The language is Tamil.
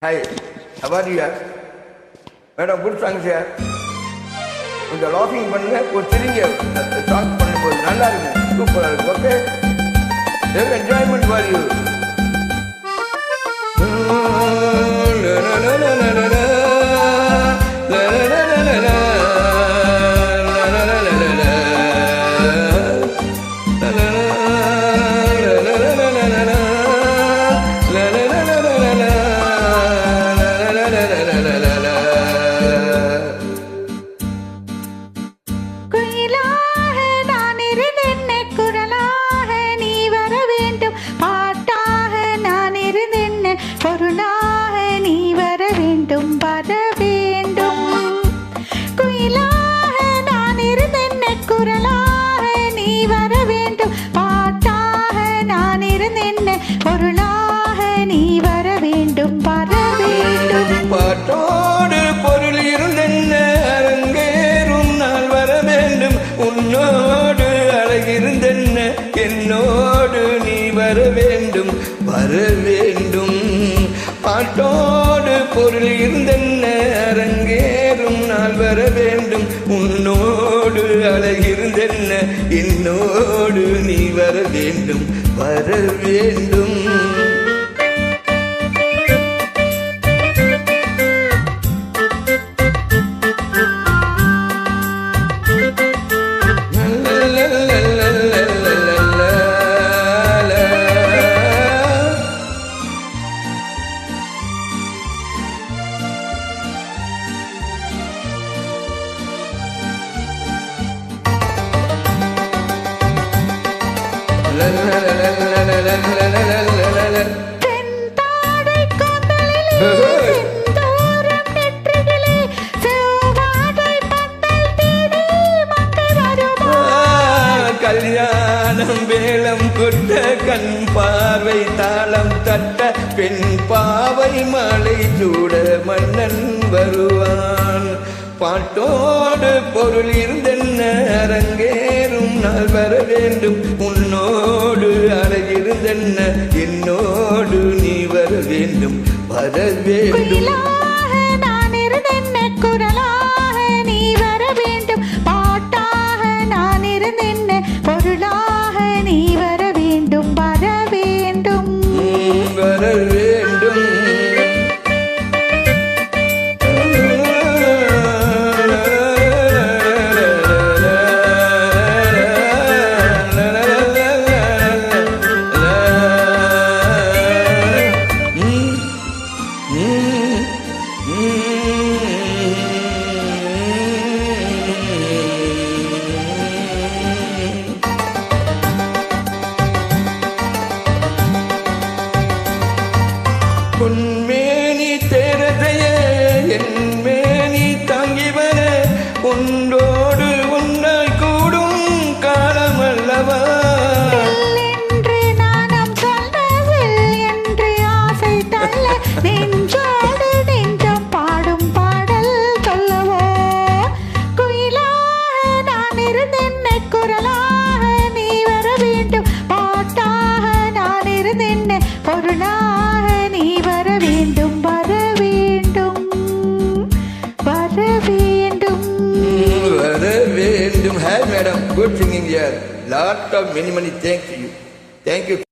Hi, how are you? Madam, good songs here. கொஞ்சம் லாஃபிங் பண்ணுங்க, ஒரு சிரிங்க சாங் பண்ணும்போது நல்லா இருக்கும், சூப்பராக இருக்கும். Okay, enjoyment for you. பொருளாக நீ வர வேண்டும் வர வேண்டும் குயிலாக நான் இருந்தென்ன குரலாக நீ வர வேண்டும் பாட்டாக நான் இருந்தென்ன பொருளாக நீ வர வேண்டும் வர வேண்டும் பாட்டோடு பொருள் இருந்தென்ன அரங்கேறும் நாள் வர வேண்டும் உன்னோடு அழகிருந்தென்ன என்னோடு நீ வர வேண்டும் வர வேண்டும் பாட்டோடு பொருள் இருந்தென்ன அரங்கேறும் நாள் வர வேண்டும் உன்னோடு அழகிருந்தென்ன என்னோடு நீ வர வேண்டும் வர வேண்டும் கல்யாணம் வேளம் கொட்ட கண் பார்வை தாளம் தட்ட பெண் பாவை மாலை சூட மன்னன் வருவான் பாட்டோடு பொருள் இருந்தென்ன அரங்கேறும் நாள் வர வேண்டும் உன்னோடு அழகிருந்தென்ன என்னோடு நீ வர வேண்டும் வர வேண்டும் நான் இருந்தென்ன குரலாக நீ வர வேண்டும் பாட்டாக நான் இருந்தென்ன பொருளாக நீ வர வேண்டும் வர வேண்டும் வர வேண்டும் பொன்மேனி தேரதைய என் மேனி தாங்கி வர உன்னோடு உன்னால் கூடும் காலமல்லவா என்று நானும் சொன்னதில் என்று ஆசை தள்ள நெஞ்சோடு நெஞ்சம் பாடும் பாடல் சொல்லவோ குயிலாக நான் இருந்தென்ன குரலாக நீ வர வேண்டும் பாட்டாக நான் இருந்தென்ன பொருளாக நீ வர வேண்டும் வர வேண்டும் வர வேண்டும் வர வேண்டும். Hi madam, good singing here. Lot of many thanks to you. Thank you.